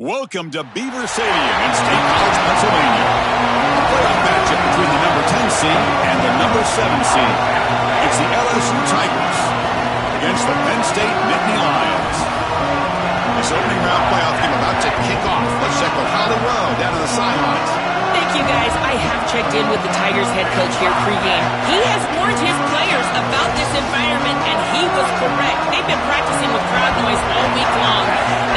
Welcome to Beaver Stadium in State College, Pennsylvania. A playoff matchup between the number 10 seed and the number 7 seed. It's the LSU Tigers against the Penn State Nittany Lions. This opening round playoff game about to kick off. Let's check with Holly Rowe down on the sidelines. Thank you, guys. I have checked in with the Tigers head coach here pregame. He has warned his players about this environment, and he was correct. They've been practicing with crowd noise all week long,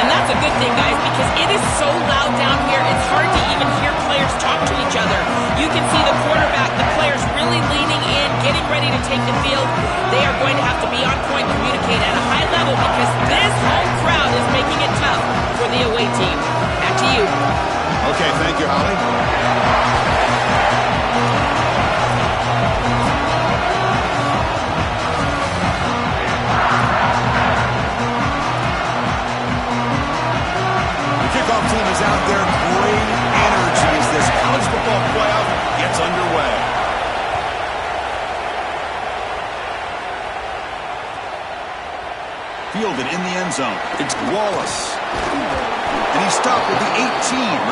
and that's a good thing, guys, because it is so loud down here, it's hard to even hear players talk to each other. You can see the quarterback, the players really leaning in, getting ready to take the field. They are going to have to be on point, communicate at a high level, because this home crowd is making it tough for the away team. Back to you. Okay, thank you, Holly. The kickoff team is out there. Great energy as this college football playoff gets underway. Fielded in the end zone. It's Wallace. And he stopped with the 18.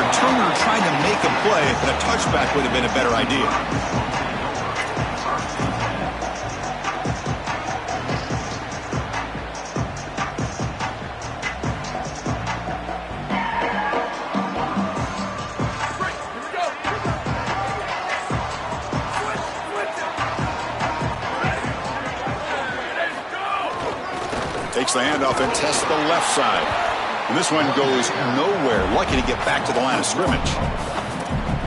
Returner trying to make a play, but a touchback would have been a better idea. Takes the handoff and tests the left side. And this one goes nowhere. Lucky to get back to the line of scrimmage.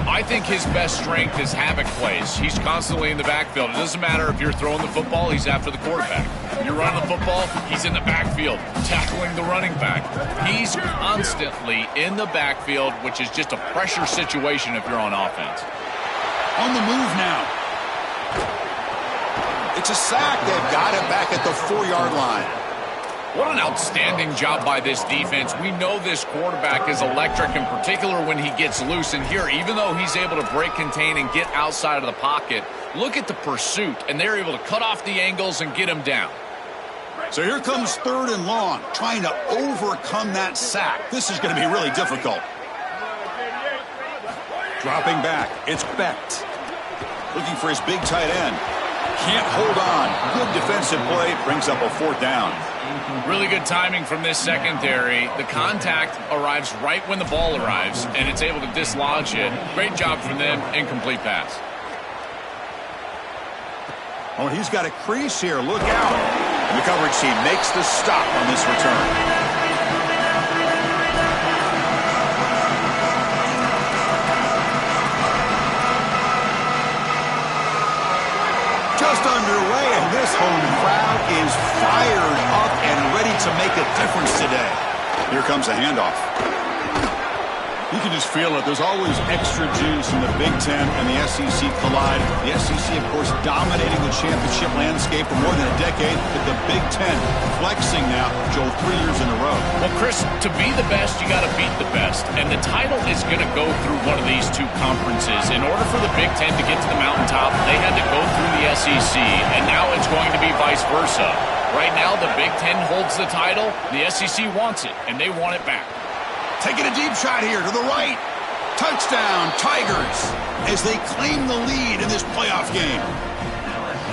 I think his best strength is havoc plays. He's constantly in the backfield. It doesn't matter if you're throwing the football, he's after the quarterback. If you're running the football, he's in the backfield, tackling the running back. He's constantly in the backfield, which is just a pressure situation if you're on offense. On the move now. It's a sack. They've got it back at the 4-yard line. What an outstanding job by this defense. We know this quarterback is electric, in particular when he gets loose. And here, even though he's able to break, contain, and get outside of the pocket, look at the pursuit. And they're able to cut off the angles and get him down. So here comes 3rd and long, trying to overcome that sack. This is going to be really difficult. Dropping back, it's Becht. Looking for his big tight end. Can't hold on. Good defensive play, brings up a 4th down. Really good timing from this secondary. The contact arrives right when the ball arrives, and it's able to dislodge it. Great job from them. Incomplete pass. Oh, he's got a crease here. Look out. And the coverage team makes the stop on this return. Just underway, and this home crowd is fired up and ready to make a difference today. Here comes a handoff. You can just feel it. There's always extra juice in the Big Ten and the SEC collide. The SEC, of course, dominating the championship landscape for more than a decade, but the Big Ten flexing now, Joel, 3 years in a row. Well, Chris, to be the best, you got to beat the best. And the title is going to go through one of these two conferences. In order for the Big Ten to get to the mountaintop, they had to go through the SEC, and now it's going to be vice versa. Right now, the Big Ten holds the title. The SEC wants it, and they want it back. Taking a deep shot here to the right. Touchdown, Tigers, as they claim the lead in this playoff game.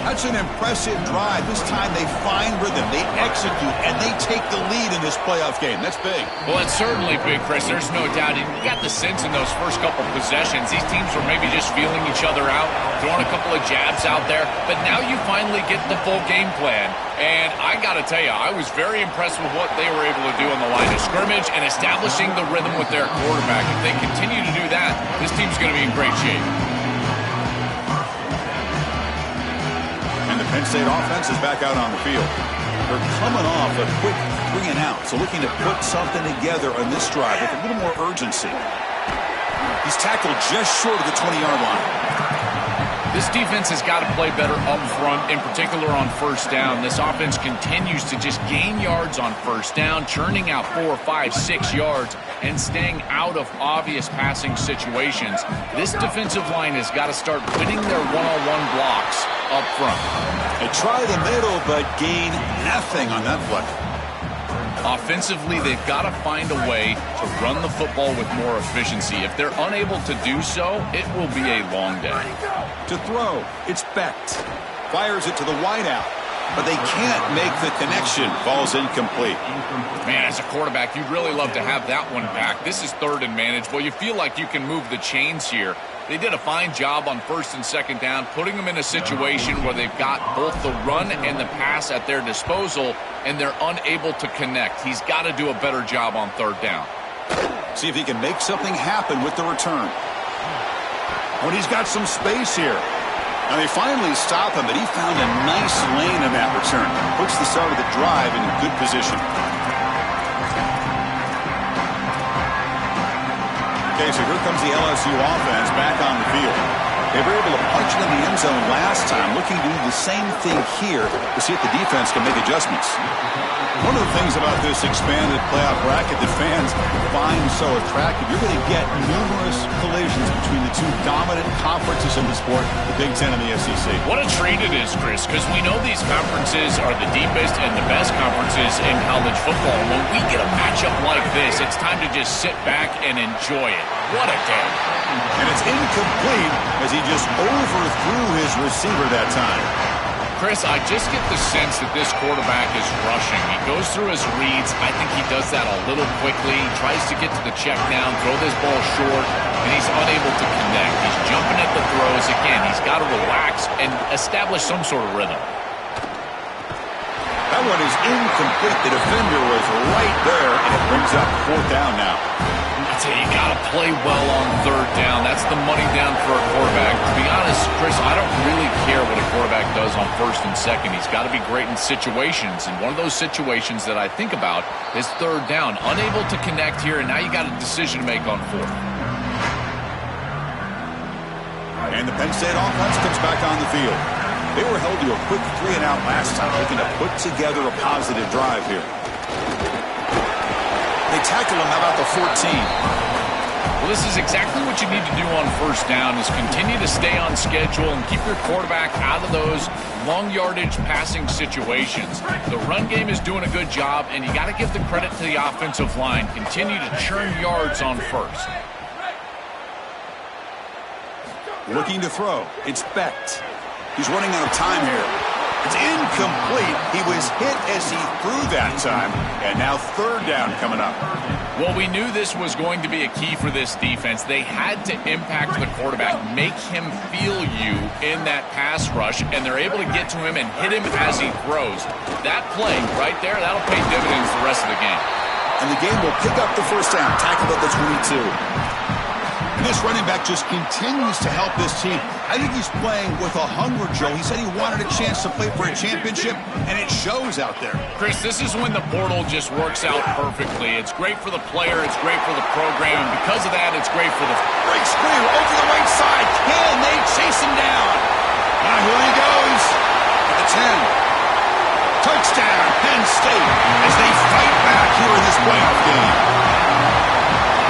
That's an impressive drive. This time they find rhythm, they execute, and they take the lead in this playoff game. That's big. Well, it's certainly big, Chris. There's no doubt. And you got the sense in those first couple possessions, these teams were maybe just feeling each other out, throwing a couple of jabs out there. But now you finally get the full game plan. And I got to tell you, I was very impressed with what they were able to do on the line of scrimmage and establishing the rhythm with their quarterback. If they continue to do that, this team's going to be in great shape. And the Penn State offense is back out on the field. They're coming off a quick 3 and out, so looking to put something together on this drive with a little more urgency. He's tackled just short of the 20-yard line. This defense has got to play better up front, in particular on first down. This offense continues to just gain yards on first down, churning out 4, 5, 6 yards, and staying out of obvious passing situations. This defensive line has got to start winning their one-on-one blocks up front. They try the middle, but gain nothing on that play. Offensively, they've got to find a way to run the football with more efficiency. If they're unable to do so, it will be a long day. To throw, it's Becht. Fires it to the wideout, but they can't make the connection. Ball's incomplete. Man, as a quarterback, you'd really love to have that one back. This is third and manageable. You feel like you can move the chains here. They did a fine job on first and second down, putting them in a situation where they've got both the run and the pass at their disposal, and they're unable to connect. He's got to do a better job on third down. See if he can make something happen with the return. When he's got some space here. Now they finally stop him, but he found a nice lane in that return. Puts the start of the drive in good position. Okay, so here comes the LSU offense back on the field. They were able to punch it in the end zone last time, looking to do the same thing here to see if the defense can make adjustments. One of the things about this expanded playoff bracket that fans find so attractive, you're going to get numerous collisions between the two dominant conferences in the sport, the Big Ten and the SEC. What a treat it is, Chris, because we know these conferences are the deepest and the best conferences in college football. When we get a matchup like this, it's time to just sit back and enjoy it. What a day. And it's incomplete as he just overthrew his receiver that time. Chris, I just get the sense that this quarterback is rushing. He goes through his reads. I think he does that a little quickly. He tries to get to the check down, throw this ball short, and he's unable to connect. He's jumping at the throws. Again, he's got to relax and establish some sort of rhythm. That one is incomplete. The defender was right there, and it brings up fourth down now. I tell you, you got to play well on third down. That's the money down for a quarterback. To be honest, Chris, I don't really care what a quarterback does on first and second. He's got to be great in situations, and one of those situations that I think about is third down. Unable to connect here, and now you got a decision to make on fourth. And the Penn State offense comes back on the field. They were held to a quick 3-and-out last time, looking to put together a positive drive here. They tackle him about the 14. Well, this is exactly what you need to do on first down is continue to stay on schedule and keep your quarterback out of those long yardage passing situations. The run game is doing a good job, and you got to give the credit to the offensive line. Continue to churn yards on first. Looking to throw. It's Becht. He's running out of time here. It's incomplete. He was hit as he threw that time. And now third down coming up. Well, we knew this was going to be a key for this defense. They had to impact the quarterback, make him feel you in that pass rush, and they're able to get to him and hit him as he throws. That play right there, that'll pay dividends the rest of the game. And the game will pick up the first down, tackled at the 22. And this running back just continues to help this team. I think he's playing with a hunger, Joe. He said he wanted a chance to play for a championship, and it shows out there. Chris, this is when the portal just works out perfectly. It's great for the player. It's great for the program. And because of that, it's great for the... Great screen over the right side. Can they chase him down? Now here he goes. At the 10. Touchdown, Penn State, as they fight back here in this playoff game.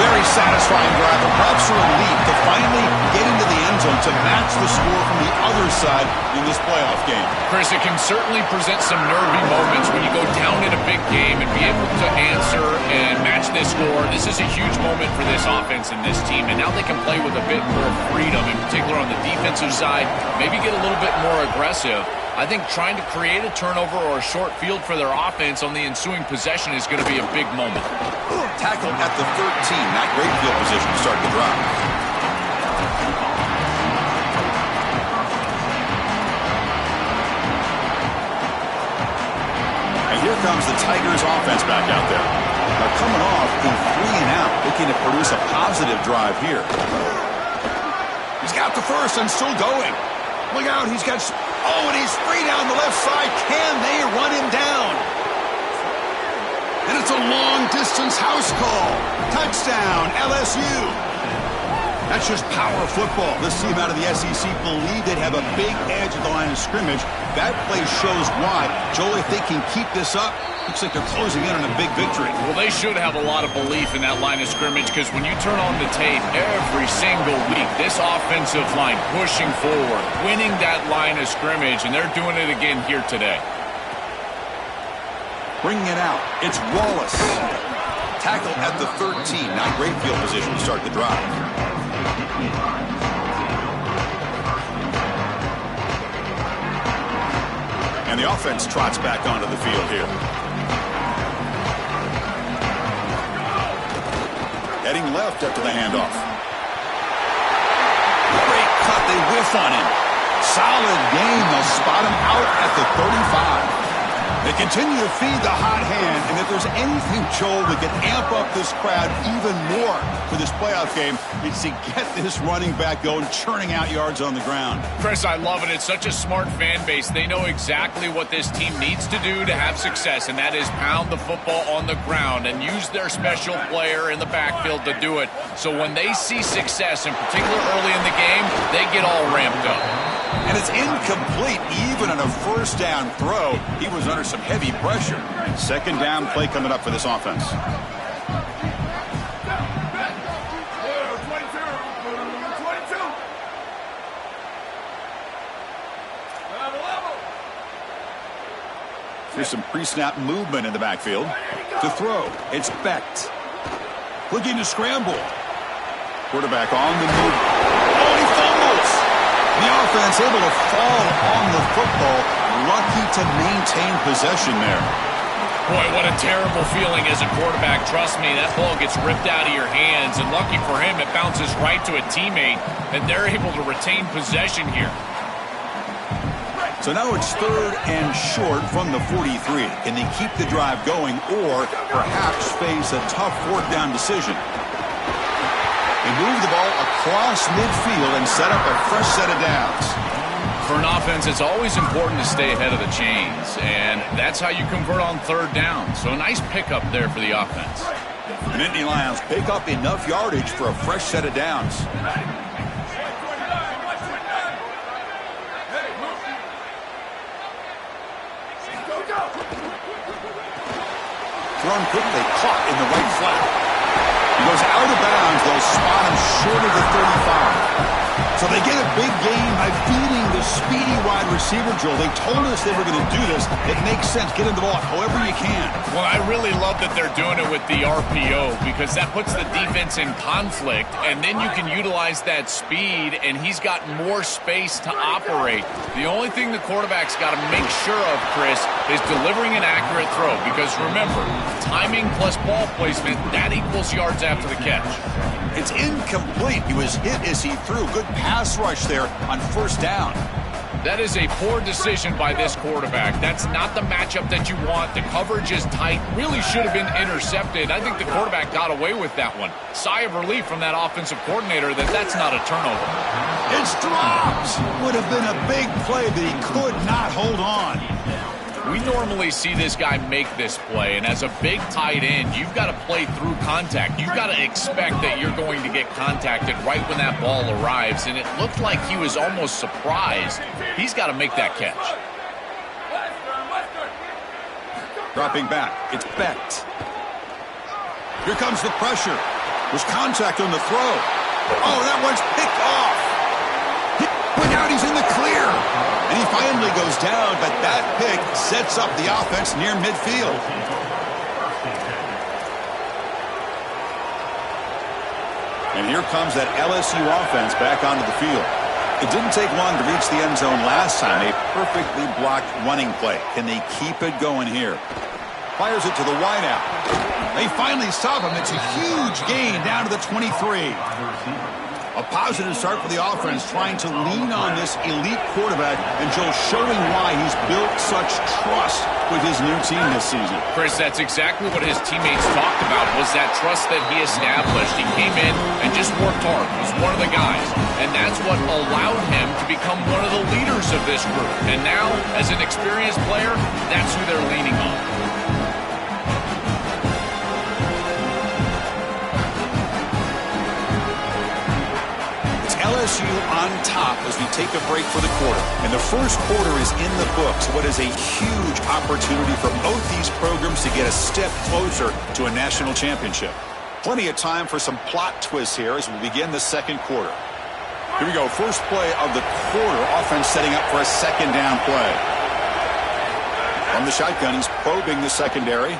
Very satisfying drive, and perhaps a relief to finally get into the end zone to match the score from the other side in this playoff game. Chris, it can certainly present some nervy moments when you go down in a big game and be able to answer and match this score. This is a huge moment for this offense and this team, and now they can play with a bit more freedom, in particular on the defensive side, maybe get a little bit more aggressive. I think trying to create a turnover or a short field for their offense on the ensuing possession is going to be a big moment. Tackled at the 13. Not great field position to start the drive. And here comes the Tigers offense back out there. They're coming off a 3-and-out, looking to produce a positive drive here. He's got the first and still going. Look out, he's got... Oh, and he's free down the left side. Can they run him down? And it's a long-distance house call. Touchdown, LSU. That's just power football. This team out of the SEC believe they'd have a big edge at the line of scrimmage. That play shows why. Joel, if they can keep this up, looks like they're closing in on a big victory. Well, they should have a lot of belief in that line of scrimmage because when you turn on the tape every single week, this offensive line pushing forward, winning that line of scrimmage, and they're doing it again here today. Bringing it out, it's Wallace. Tackle at the 13. Not great field position to start the drive. And the offense trots back onto the field here. Heading left after the handoff. Great cut, they whiff on him. Solid game, they'll spot him out at the 35. They continue to feed the hot hand, and if there's anything, Joel, that can amp up this crowd even more for this playoff game, it's to get this running back going, churning out yards on the ground. Chris, I love it. It's such a smart fan base. They know exactly what this team needs to do to have success, and that is pound the football on the ground and use their special player in the backfield to do it. So when they see success, in particular early in the game, they get all ramped up. And it's incomplete even on a first down throw. He was under some heavy pressure. Second down play coming up for this offense. Here's some pre-snap movement in the backfield. To throw, it's Becht. Looking to scramble. Quarterback on the move. Oh, he fumbles! The offense able to fall on the football, lucky to maintain possession there. Boy, what a terrible feeling as a quarterback. Trust me, that ball gets ripped out of your hands, and lucky for him, it bounces right to a teammate, and they're able to retain possession here. So now it's third and short from the 43. Can they keep the drive going or perhaps face a tough fourth down decision? They move the ball across midfield and set up a fresh set of downs. For an offense, it's always important to stay ahead of the chains, and that's how you convert on third down. So a nice pickup there for the offense. Nittany Lions pick up enough yardage for a fresh set of downs. Thrown quickly, caught in the right flat. He goes out of bounds. They'll spot him short of the 35. So they get a big gain by feeding the speedy wide receiver, Joel. They told us they were going to do this. It makes sense. Get him the ball however you can. Well, I really love that they're doing it with the RPO because that puts the defense in conflict, and then you can utilize that speed, and he's got more space to operate. The only thing the quarterback's got to make sure of, Chris, is delivering an accurate throw because, remember, timing plus ball placement, that equals yards after the catch. It's incomplete. He was hit as he threw. Good pass rush there on first down. That is a poor decision by this quarterback. That's not the matchup that you want. The coverage is tight. Really should have been intercepted. I think the quarterback got away with that one. Sigh of relief from that offensive coordinator that that's not a turnover. It's dropped. Would have been a big play, but he could not hold on. We normally see this guy make this play, and as a big tight end, you've got to play through contact. You've got to expect that you're going to get contacted right when that ball arrives, and it looked like he was almost surprised. He's got to make that catch. Dropping back, it's Becht. Here comes the pressure. There's contact on the throw. Oh, that one's picked off. But now he's in the clear. And he finally goes down, but that pick sets up the offense near midfield. And here comes that LSU offense back onto the field. It didn't take long to reach the end zone last time. A perfectly blocked running play. Can they keep it going here? Fires it to the wideout. They finally stop him. It's a huge gain down to the 23. A positive start for the offense, trying to lean on this elite quarterback, and Joe showing why he's built such trust with his new team this season. Chris, that's exactly what his teammates talked about, was that trust that he established. He came in and just worked hard, was one of the guys, and that's what allowed him to become one of the leaders of this group. And now, as an experienced player, that's who they're leaning on. LSU on top as we take a break for the quarter. And the first quarter is in the books. What is a huge opportunity for both these programs to get a step closer to a national championship. Plenty of time for some plot twists here as we begin the second quarter. Here we go. First play of the quarter. Offense setting up for a second down play. From the shotgun, he's probing the secondary.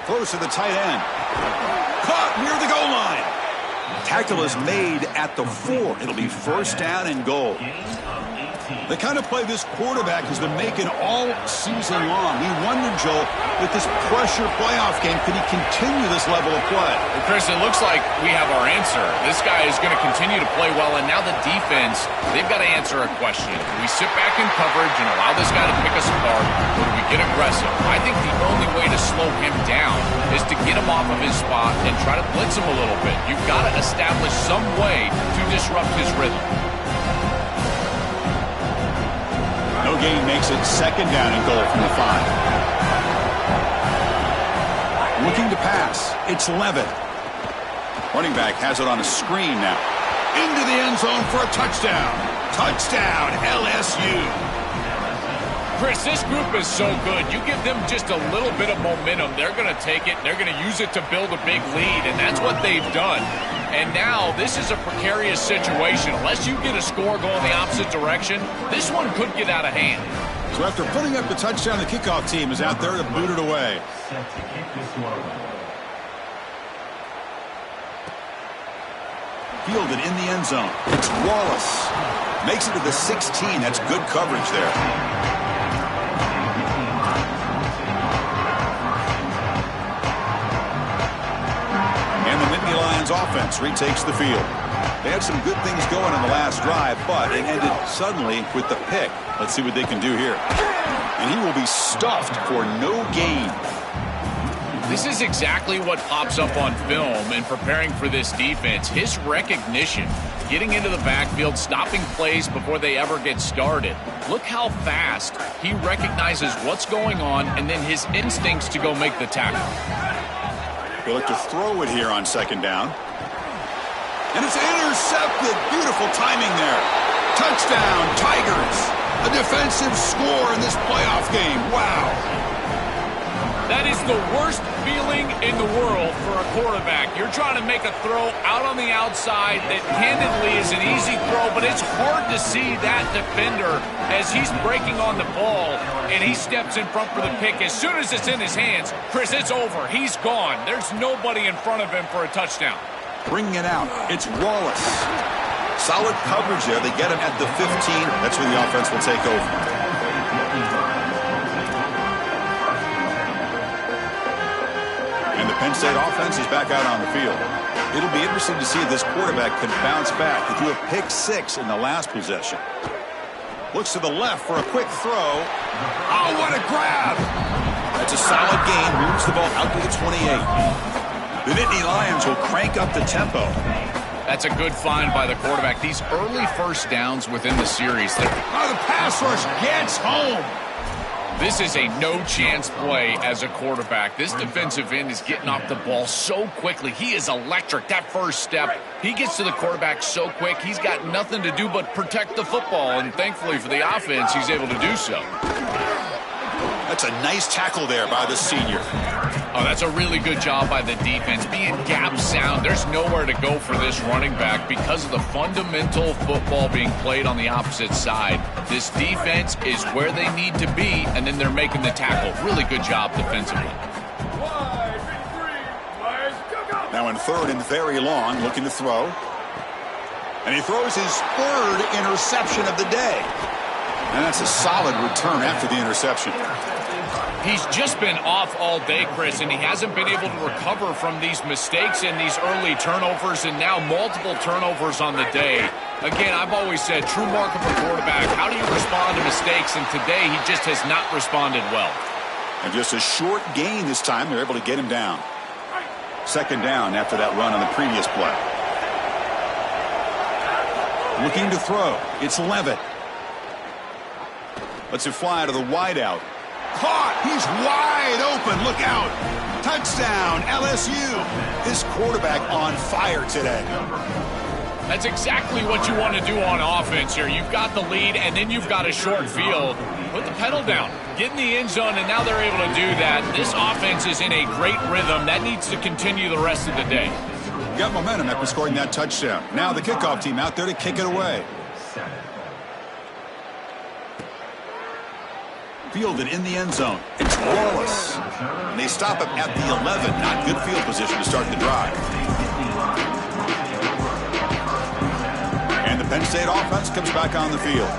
Throws to the tight end. Caught near the goal line. Tackle is made at the 4. It'll be first down and goal. The kind of play this quarterback has been making all season long. We wondered, Joel, with this pressure playoff game, could he continue this level of play? Well, Chris, it looks like we have our answer. This guy is going to continue to play well, and now the defense, they've got to answer a question. Do we sit back in coverage and allow this guy to pick us apart, or do we get aggressive? I think the only way to slow him down is to get him off of his spot and try to blitz him a little bit. You've got to establish some way to disrupt his rhythm. No gain makes it second down and goal from the 5. Looking to pass. It's Levitt. Running back has it on a screen now. Into the end zone for a touchdown. Touchdown, LSU. Chris, this group is so good. You give them just a little bit of momentum, they're going to take it, and they're going to use it to build a big lead, and that's what they've done. And now this is a precarious situation. Unless you get a score going the opposite direction, this one could get out of hand. So after putting up the touchdown, the kickoff team is out there to boot it away. Fielded in the end zone. It's Wallace. Makes it to the 16. That's good coverage there. Offense retakes the field. They had some good things going on the last drive, but it ended suddenly with the pick. Let's see what they can do here. And he will be stuffed for no gain. This is exactly what pops up on film in preparing for this defense. His recognition, getting into the backfield, stopping plays before they ever get started. Look how fast he recognizes what's going on and then his instincts to go make the tackle. They look to throw it here on second down. And it's intercepted. Beautiful timing there. Touchdown, Tigers. A defensive score in this playoff game. Wow. That is the worst feeling in the world for a quarterback. You're trying to make a throw out on the outside that candidly is an easy throw, but it's hard to see that defender as he's breaking on the ball and he steps in front for the pick. As soon as it's in his hands, Chris, it's over. He's gone. There's nobody in front of him for a touchdown. Bringing it out, it's Wallace. Solid coverage there. They get him at the 15. That's where the offense will take over. And the Penn State offense is back out on the field. It'll be interesting to see if this quarterback can bounce back. He threw a pick-6 in the last possession. Looks to the left for a quick throw. Oh, what a grab! That's a solid gain. Moves the ball out to the 28. The Nittany Lions will crank up the tempo. That's a good find by the quarterback. These early first downs within the series. Oh, the pass rush gets home. This is a no-chance play as a quarterback. This defensive end is getting off the ball so quickly. He is electric. That first step, he gets to the quarterback so quick, he's got nothing to do but protect the football, and thankfully for the offense, he's able to do so. That's a nice tackle there by the senior. Oh, that's a really good job by the defense. Being gap sound, there's nowhere to go for this running back because of the fundamental football being played on the opposite side. This defense is where they need to be, and then they're making the tackle. Really good job defensively. Now in third and very long, looking to throw. And he throws his third interception of the day. And that's a solid return after the interception. He's just been off all day, Chris, and he hasn't been able to recover from these mistakes and these early turnovers, and now multiple turnovers on the day. Again, I've always said, true mark of a quarterback, how do you respond to mistakes? And today, he just has not responded well. And just a short gain this time, they're able to get him down. Second down after that run on the previous play. Looking to throw. It's Levitt. Lets it fly to the wideout. Caught! He's wide open. Look out. Touchdown, LSU. This quarterback on fire today. That's exactly what you want to do on offense here. You've got the lead, and then you've got a short field. Put the pedal down. Get in the end zone, and now they're able to do that. This offense is in a great rhythm. That needs to continue the rest of the day. Got momentum after scoring that touchdown. Now the kickoff team out there to kick it away. Fielded in the end zone. It's Wallace. And they stop him at the 11. Not good field position to start the drive. And the Penn State offense comes back on the field.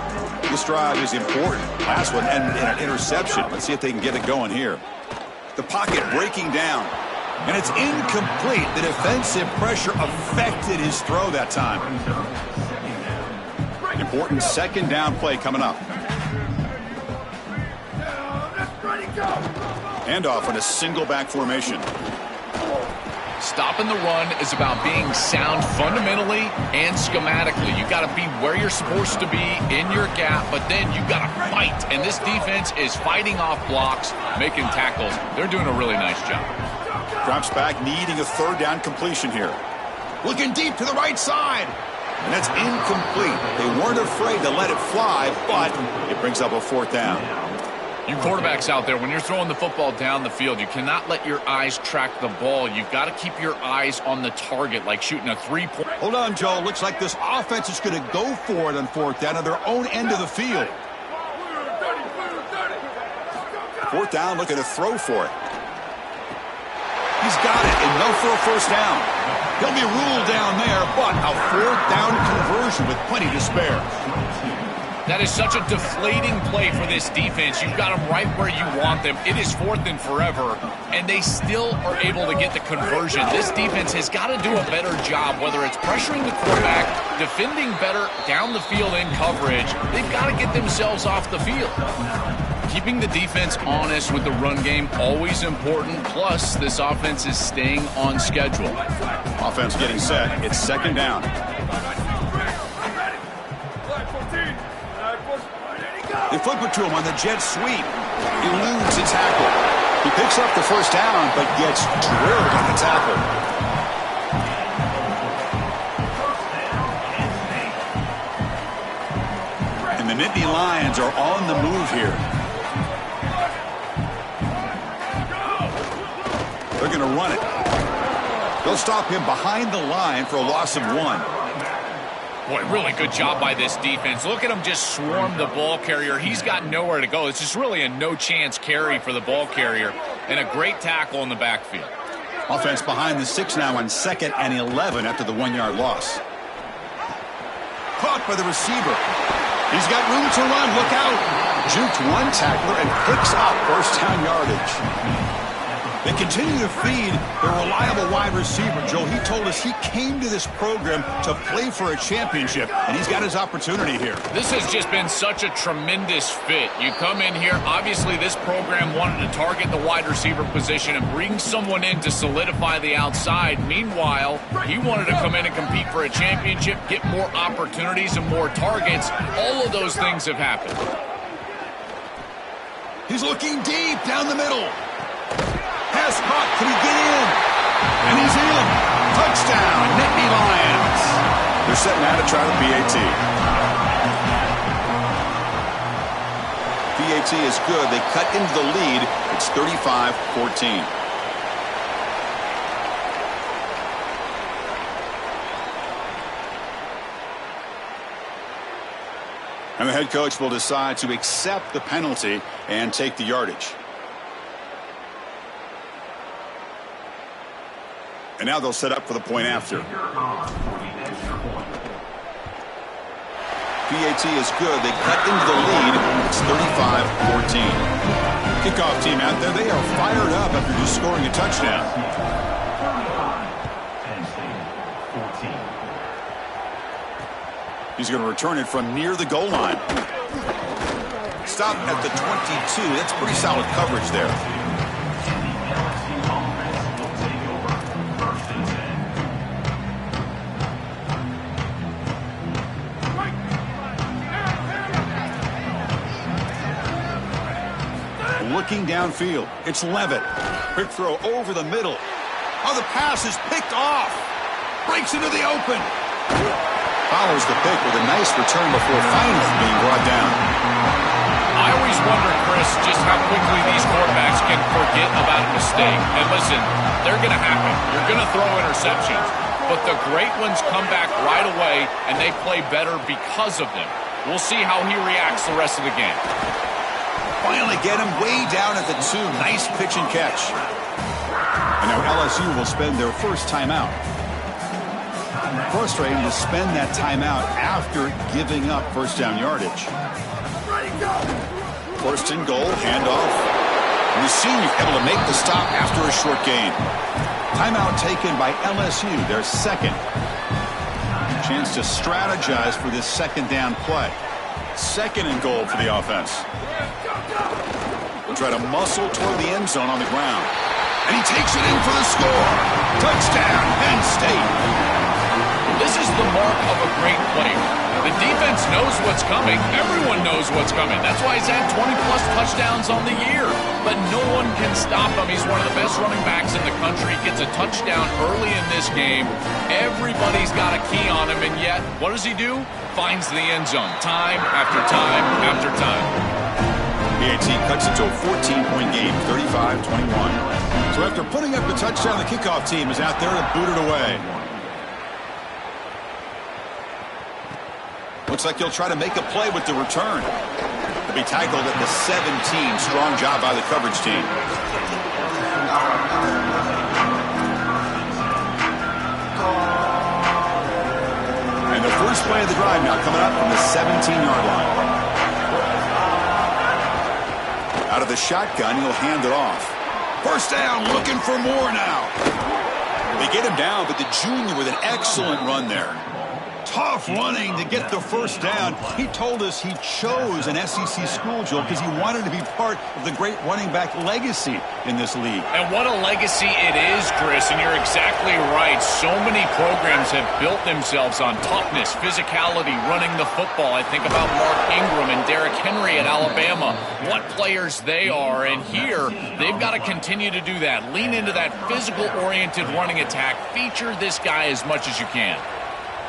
This drive is important. Last one ended in an interception. Let's see if they can get it going here. The pocket breaking down. And it's incomplete. The defensive pressure affected his throw that time. Important second down play coming up. Handoff in a single back formation. Stopping the run is about being sound fundamentally and schematically. You got to be where you're supposed to be in your gap, but then you got to fight. And this defense is fighting off blocks, making tackles. They're doing a really nice job. Drops back, needing a third down completion here. Looking deep to the right side. And that's incomplete. They weren't afraid to let it fly, but it brings up a fourth down. You quarterbacks out there, when you're throwing the football down the field, you cannot let your eyes track the ball. You've got to keep your eyes on the target, like shooting a three-point. Hold on, Joe. Looks like this offense is going to go for it on fourth down at their own end of the field. Fourth down, looking to throw for it. He's got it, and no for a first down. He'll be ruled down there, but a fourth down conversion with plenty to spare. That is such a deflating play for this defense. You've got them right where you want them. It is fourth and forever, and they still are able to get the conversion. This defense has got to do a better job, whether it's pressuring the quarterback, defending better down the field in coverage. They've got to get themselves off the field. Keeping the defense honest with the run game, always important. Plus, this offense is staying on schedule. Offense getting set. It's second down. They flip it to him on the jet sweep. Eludes a tackle. He picks up the first down, but gets drilled on the tackle. And the Nittany Lions are on the move here. They're going to run it. They'll stop him behind the line for a loss of 1. Boy, really good job by this defense. Look at him just swarm the ball carrier. He's got nowhere to go. It's just really a no-chance carry for the ball carrier, and a great tackle in the backfield. Offense behind the 6 now on 2nd and 11 after the 1-yard loss. Caught by the receiver. He's got room to run. Look out. Juked one tackler and picks up first down yardage. They continue to feed their reliable wide receiver. Joe, he told us he came to this program to play for a championship, and he's got his opportunity here. This has just been such a tremendous fit. You come in here, obviously this program wanted to target the wide receiver position and bring someone in to solidify the outside. Meanwhile, he wanted to come in and compete for a championship, get more opportunities and more targets. All of those things have happened. He's looking deep down the middle. Pass caught. Can he get in? And he's in. Touchdown, Nittany Lions. They're setting out to try the PAT. PAT is good. They cut into the lead. It's 35-14. And the head coach will decide to accept the penalty and take the yardage. And now they'll set up for the point after. PAT is good. They cut into the lead. It's 35-14. Kickoff team out there. They are fired up after just scoring a touchdown. He's going to return it from near the goal line. Stop at the 22. That's pretty solid coverage there. Looking downfield. It's Levitt. Quick throw over the middle. Oh, the pass is picked off. Breaks into the open. Follows the pick with a nice return before finally being brought down. I always wonder, Chris, just how quickly these quarterbacks can forget about a mistake. And listen, they're going to happen. You're going to throw interceptions. But the great ones come back right away, and they play better because of them. We'll see how he reacts the rest of the game. finally get him way down at the 2. Nice pitch and catch. And now LSU will spend their first timeout. Frustrating to spend that timeout after giving up first down yardage. First and goal, handoff. And the senior able to make the stop after a short gain. Timeout taken by LSU, their second. Chance to strategize for this second down play. Second and goal for the offense. We'll try to muscle toward the end zone on the ground. And he takes it in for the score. Touchdown, Penn State. This is the mark of a great player. The defense knows what's coming. Everyone knows what's coming. That's why he's had 20-plus touchdowns on the year. But no one can stop him. He's one of the best running backs in the country. Gets a touchdown early in this game. Everybody's got a key on him, and yet, what does he do? Finds the end zone time after time after time. PAT cuts it to a 14-point game, 35-21. So after putting up the touchdown, the kickoff team is out there to boot it away. Looks like he'll try to make a play with the return. To be tackled at the 17. Strong job by the coverage team. And the first play of the drive now coming up from the 17-yard line. Out of the shotgun, he'll hand it off. First down, looking for more now. They get him down, but the junior with an excellent run there. Tough running to get the first down. He told us he chose an SEC school, Joel, because he wanted to be part of the great running back legacy in this league. And what a legacy it is, Chris, and you're exactly right. So many programs have built themselves on toughness, physicality, running the football. I think about Mark Ingram and Derrick Henry at Alabama. What players they are, and here they've got to continue to do that. Lean into that physical-oriented running attack. Feature this guy as much as you can.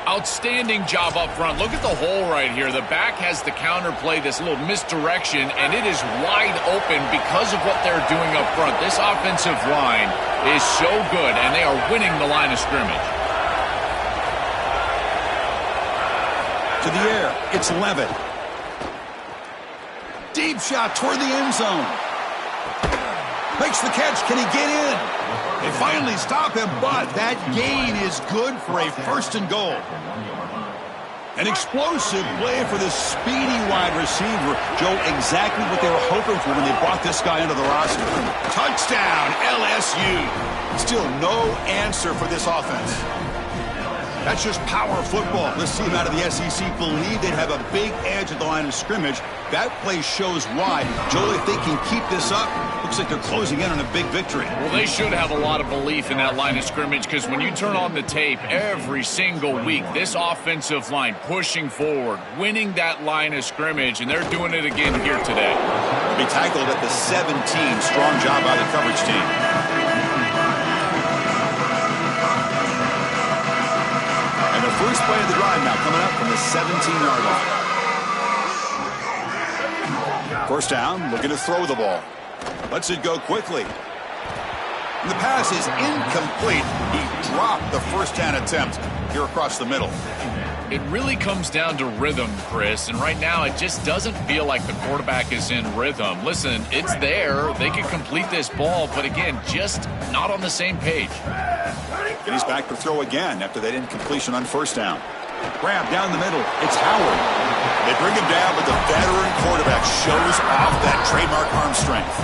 Outstanding job up front. Look at the hole right here. The back has the counter play, this little misdirection, and it is wide open because of what they're doing up front. This offensive line is so good, and they are winning the line of scrimmage. To the air, it's Levitt. Deep shot toward the end zone. Makes the catch. Can he get in? They finally stop him, but that gain is good for a first and goal. An explosive play for the speedy wide receiver. Joe, exactly what they were hoping for when they brought this guy into the roster. Touchdown, LSU. Still no answer for this offense. That's just power football. This team out of the SEC believe they'd have a big edge at the line of scrimmage. That play shows why. Joel, if they can keep this up, looks like they're closing in on a big victory. Well, they should have a lot of belief in that line of scrimmage because when you turn on the tape every single week, this offensive line pushing forward, winning that line of scrimmage, and they're doing it again here today. They'll be tackled at the 17. Strong job by the coverage team. And the first play of the drive now coming up from the 17-yard line. First down, looking to throw the ball. Lets it go quickly. And the pass is incomplete. He dropped the first down attempt here across the middle. It really comes down to rhythm, Chris, and right now it just doesn't feel like the quarterback is in rhythm. Listen, it's there. They can complete this ball, but again, just not on the same page. And he's back to throw again after that incompletion on first down. Grab down the middle. It's Howard. They bring him down, but the veteran quarterback shows off that trademark arm strength.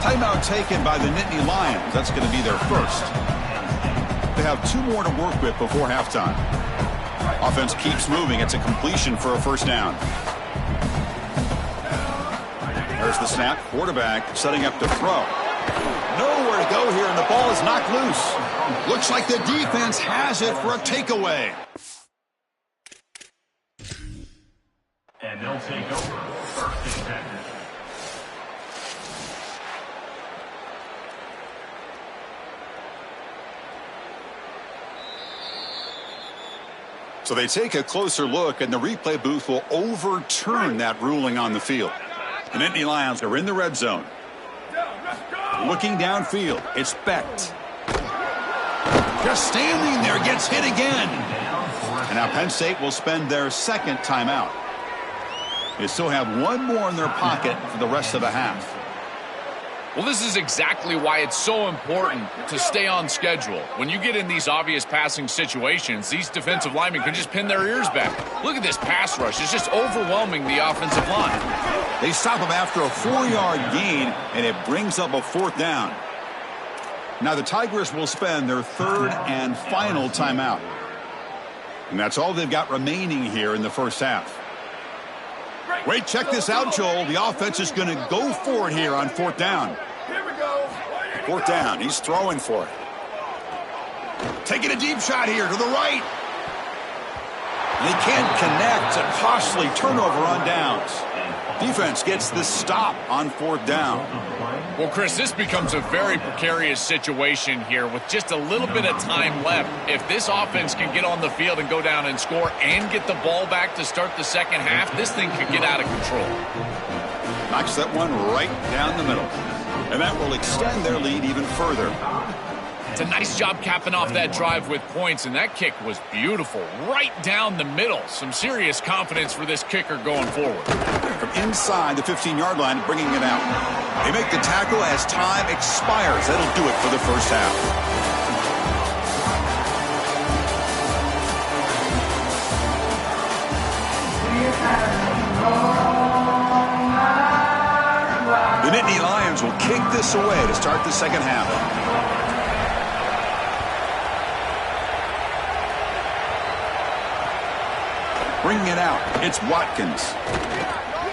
Timeout taken by the Nittany Lions. That's going to be their first. They have 2 more to work with before halftime. Offense keeps moving. It's a completion for a first down. There's the snap. Quarterback setting up to throw. Nowhere to go here, and the ball is knocked loose. Looks like the defense has it for a takeaway. And they'll take over first and 10. So they take a closer look, and the replay booth will overturn that ruling on the field. The Nittany Lions are in the red zone. Looking downfield, it's Becht. Just standing there, gets hit again. And now Penn State will spend their second timeout. They still have one more in their pocket for the rest of the half. Well, this is exactly why it's so important to stay on schedule. When you get in these obvious passing situations, these defensive linemen can just pin their ears back. Look at this pass rush. It's just overwhelming the offensive line. They stop him after a 4-yard gain, and it brings up a 4th down. Now the Tigers will spend their 3rd and final timeout. And that's all they've got remaining here in the first half. Wait, check this out, Joel. The offense is going to go for it here on 4th down. 4th down. He's throwing for it. Taking a deep shot here to the right. They can't connect. A costly turnover on downs. Defense gets the stop on 4th down. Well, Chris, this becomes a very precarious situation here with just a little bit of time left. If this offense can get on the field and go down and score and get the ball back to start the second half, this thing could get out of control. Knocks that one right down the middle. And that will extend their lead even further. It's a nice job capping off that drive with points, and that kick was beautiful. Right down the middle. Some serious confidence for this kicker going forward. From inside the 15-yard line, bringing it out. They make the tackle as time expires. That'll do it for the first half. The Nittany Lions will kick this away to start the second half. Bringing it out, it's Watkins.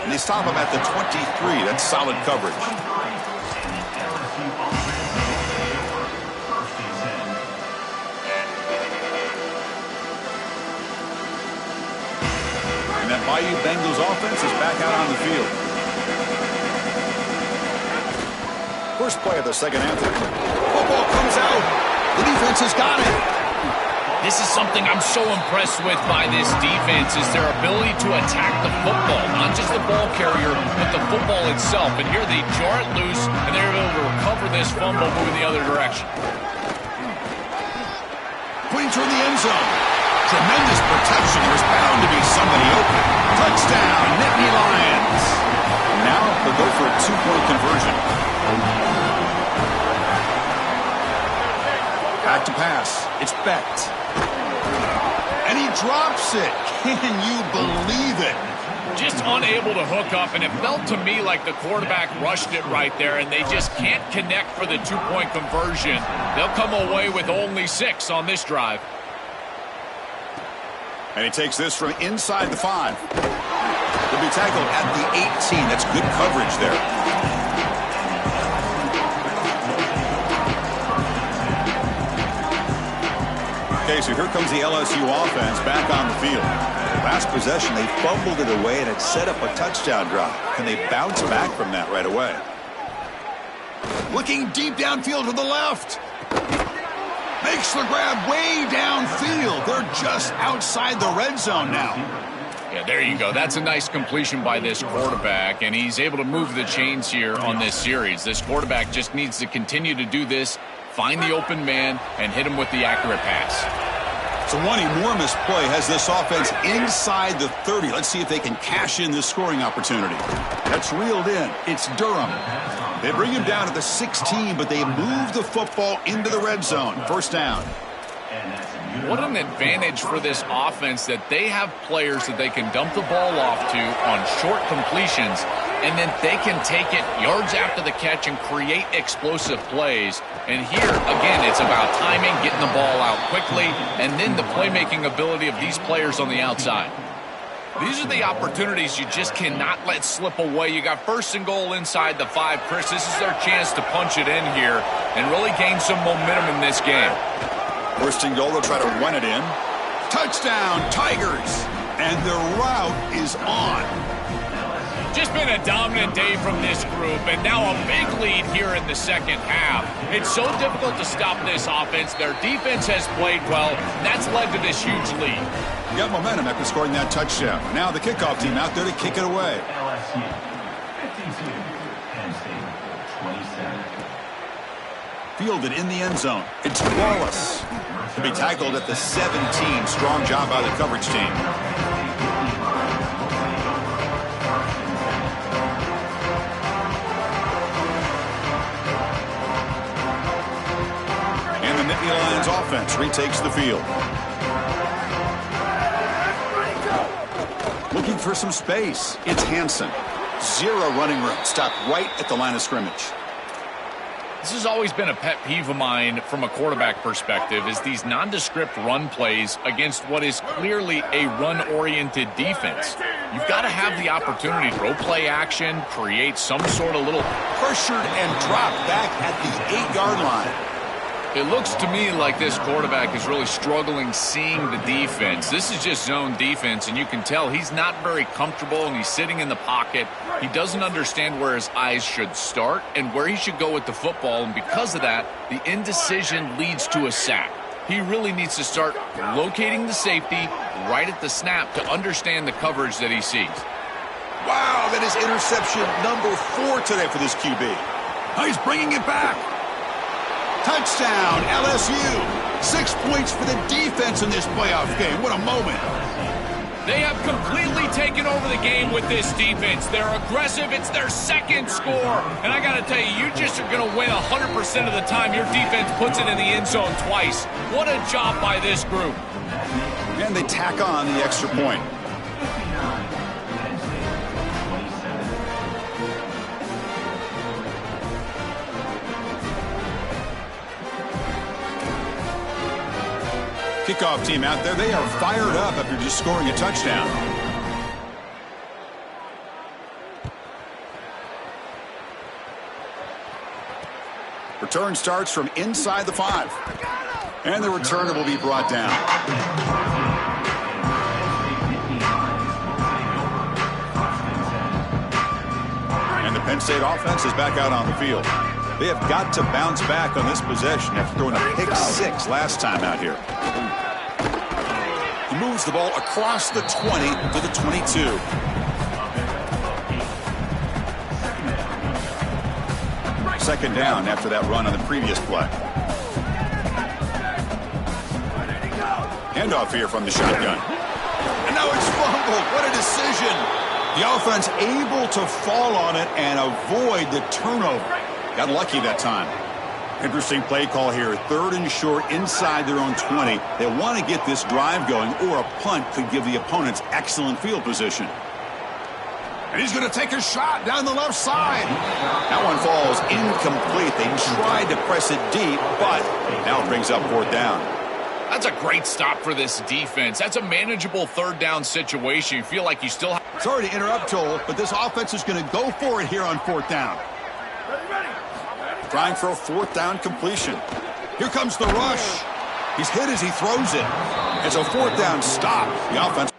And they stop him at the 23. That's solid coverage. And that Bayou Bengals offense is back out on the field. First play of the second half. Football comes out. The defense has got it. This is something I'm so impressed with by this defense is their ability to attack the football. Not just the ball carrier, but the football itself. And here they jar it loose, and they're able to recover this fumble moving the other direction. Putting toward the end zone. Tremendous protection. There's bound to be somebody open. Touchdown, Nittany Lions. Now they'll go for a 2-point conversion. Back to pass. It's Becht. And he drops it. Can you believe it? Just unable to hook up, and it felt to me like the quarterback rushed it right there, and they just can't connect for the 2-point conversion. They'll come away with only 6 on this drive. And he takes this from inside the 5. He'll be tackled at the 18. That's good coverage there. Okay, so here comes the LSU offense back on the field. Last possession, they fumbled it away, and it set up a touchdown drive. Can they bounce back from that right away? Looking deep downfield to the left. Makes the grab way downfield. They're just outside the red zone now. Yeah, there you go. That's a nice completion by this quarterback, and he's able to move the chains here on this series. This quarterback just needs to continue to do this, find the open man, and hit him with the accurate pass. So one enormous play has this offense inside the 30. Let's see if they can cash in this scoring opportunity. That's reeled in. It's Durham. They bring him down at the 16, but they move the football into the red zone. First down. What an advantage for this offense that they have players that they can dump the ball off to on short completions, and then they can take it yards after the catch and create explosive plays. And here, again, it's about timing, getting the ball out quickly, and then the playmaking ability of these players on the outside. These are the opportunities you just cannot let slip away. You got 1st and goal inside the 5. Chris, this is their chance to punch it in here and really gain some momentum in this game. 1st and goal, they'll try to run it in. Touchdown, Tigers! And their route is on. Just been a dominant day from this group, and now a big lead here in the second half. It's so difficult to stop this offense. Their defense has played well, and that's led to this huge lead. Got momentum after scoring that touchdown. Now the kickoff team out there to kick it away. LSU 52, Penn State 27. Fielded in the end zone. It's Wallace. To be tackled at the 17. Strong job by the coverage team. Nittany Lions offense retakes the field. Looking for some space. It's Hansen. Zero running room. Stopped right at the line of scrimmage. This has always been a pet peeve of mine from a quarterback perspective, is these nondescript run plays against what is clearly a run-oriented defense. You've got to have the opportunity to throw play action, create some sort of little... Pressured and dropped back at the 8-yard line. It looks to me like this quarterback is really struggling seeing the defense. This is just zone defense, and you can tell he's not very comfortable, and he's sitting in the pocket. He doesn't understand where his eyes should start and where he should go with the football, and because of that, the indecision leads to a sack. He really needs to start locating the safety right at the snap to understand the coverage that he sees. Wow, that is interception number 4 today for this QB. He's bringing it back. Touchdown, LSU. 6 points for the defense in this playoff game. What a moment. They have completely taken over the game with this defense. They're aggressive. It's their second score. And I got to tell you, you just are going to win 100% of the time your defense puts it in the end zone twice. What a job by this group. And they tack on the extra point. Kickoff team out there, they are fired up after just scoring a touchdown. Return starts from inside the 5. And the returner will be brought down. And the Penn State offense is back out on the field. They have got to bounce back on this possession after throwing a pick-6 last time out here. He moves the ball across the 20 to the 22. Second down after that run on the previous play. Handoff here from the shotgun. And now it's fumbled. What a decision. The offense able to fall on it and avoid the turnover. Got lucky that time. Interesting play call here. 3rd and short inside their own 20. They want to get this drive going, or a punt could give the opponents excellent field position. And he's going to take a shot down the left side. That one falls incomplete. They tried to press it deep, but now it brings up 4th down. That's a great stop for this defense. That's a manageable 3rd down situation. You feel like you still have... Sorry to interrupt, Joel, but this offense is going to go for it here on 4th down. Trying for a 4th down completion. Here comes the rush. He's hit as he throws it. It's a 4th down stop. The offense